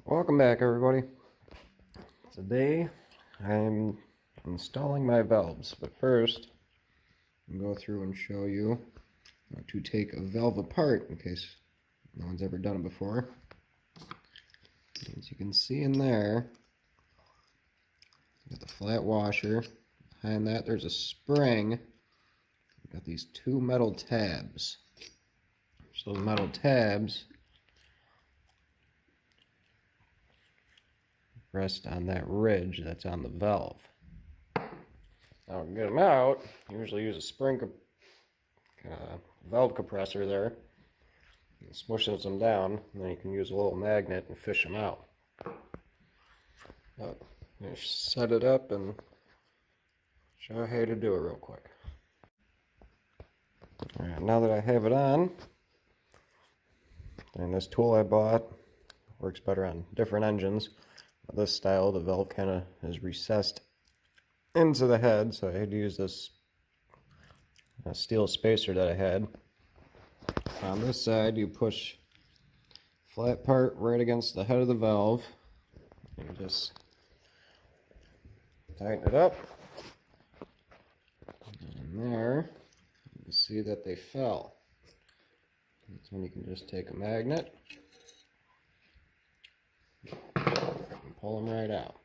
Welcome back, everybody. Today I'm installing my valves, but first I'm going to go through and show you how to take a valve apart in case no one's ever done it before. As you can see in there, got the flat washer. Behind that there's a spring. We've got these two metal tabs. So the metal tabs rest on that ridge that's on the valve. Now to get them out, you usually use a spring valve compressor there. It smushes them down, and then you can use a little magnet and fish them out. Just set it up and show you how to do it real quick. Alright, now that I have it on, and this tool I bought works better on different engines. This style, the valve kind of is recessed into the head, so I had to use this steel spacer that I had. On this side, you push flat part right against the head of the valve, and you just tighten it up. And there, you can see that they fell. That's when you can just take a magnet and pull them right out.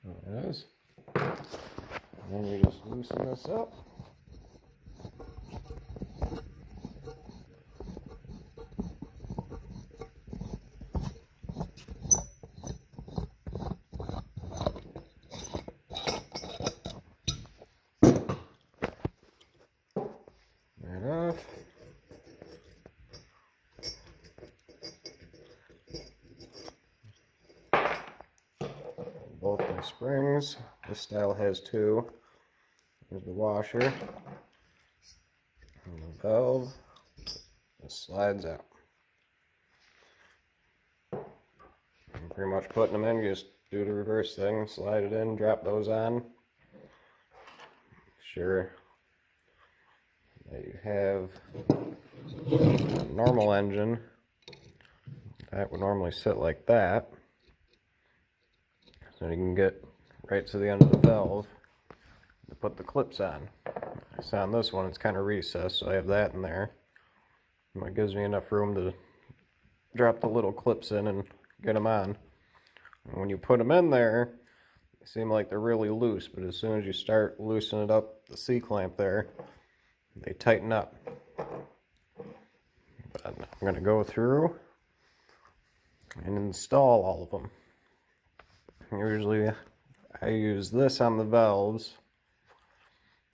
There it is. And then you just loosen this up. Right off. Both my springs. This style has two. There's the washer and the valve. It slides out. And pretty much putting them in, you just do the reverse thing, slide it in, drop those on. Make sure that you have a normal engine. That would normally sit like that. So you can get right to the end of the valve to put the clips on. So on this one it's kind of recessed, so I have that in there. And it gives me enough room to drop the little clips in and get them on. And when you put them in there, they seem like they're really loose, but as soon as you start loosening up the C-clamp there, they tighten up. But I'm going to go through and install all of them. Usually I use this on the valves.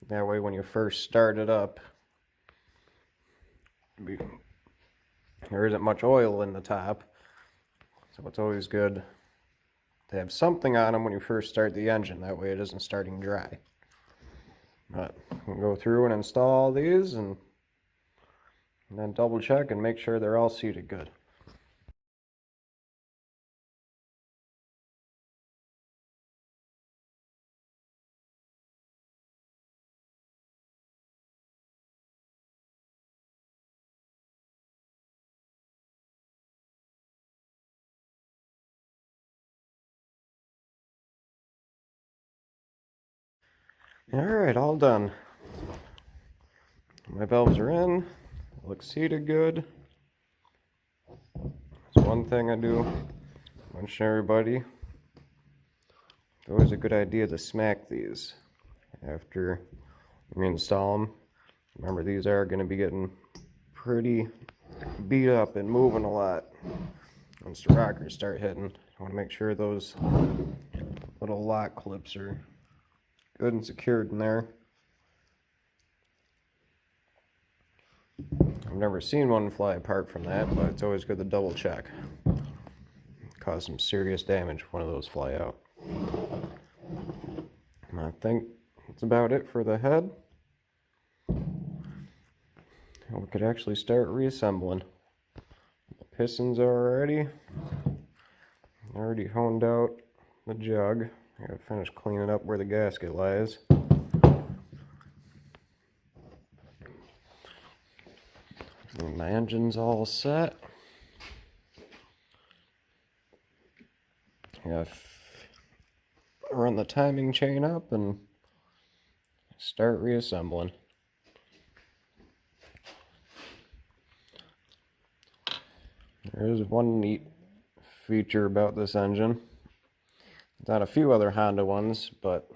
That way when you first start it up, there isn't much oil in the top. So it's always good to have something on them when you first start the engine. That way it isn't starting dry. But we'll go through and install these and then double check and make sure they're all seated good. Alright, all done. My valves are in. Looks seated good. There's one thing I do mention everybody. It's always a good idea to smack these after you install them. Remember, these are going to be getting pretty beat up and moving a lot once the rockers start hitting. I want to make sure those little lock clips are good and secured in there. I've never seen one fly apart from that, but it's always good to double check. Cause some serious damage if one of those fly out. And I think that's about it for the head. And we could actually start reassembling. The pistons are ready. I already honed out the jug. I gotta finish cleaning up where the gasket lies. And my engine's all set. I gotta run the timing chain up and start reassembling. There is one neat feature about this engine. Not a few other Honda ones, but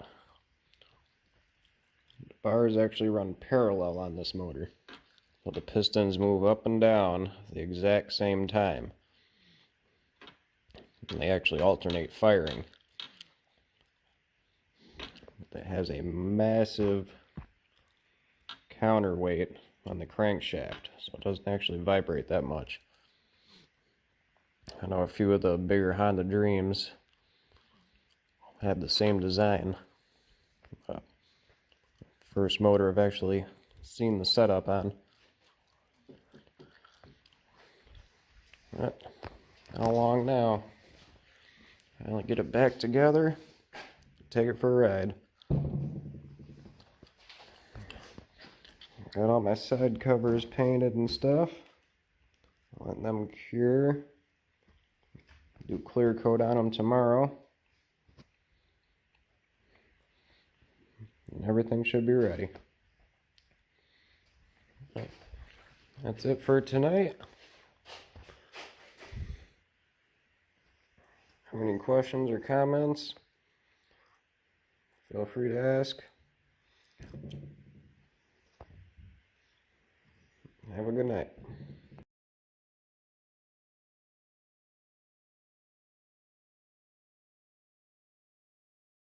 the bars actually run parallel on this motor. So the pistons move up and down at the exact same time. And they actually alternate firing. It has a massive counterweight on the crankshaft, so it doesn't actually vibrate that much. I know a few of the bigger Honda Dreams have the same design. First motor I've actually seen the setup on. But how long now? I'll get it back together, take it for a ride. Got all my side covers painted and stuff. Let them cure. Do clear coat on them tomorrow. And everything should be ready. That's it for tonight. Have any questions or comments? Feel free to ask. Have a good night.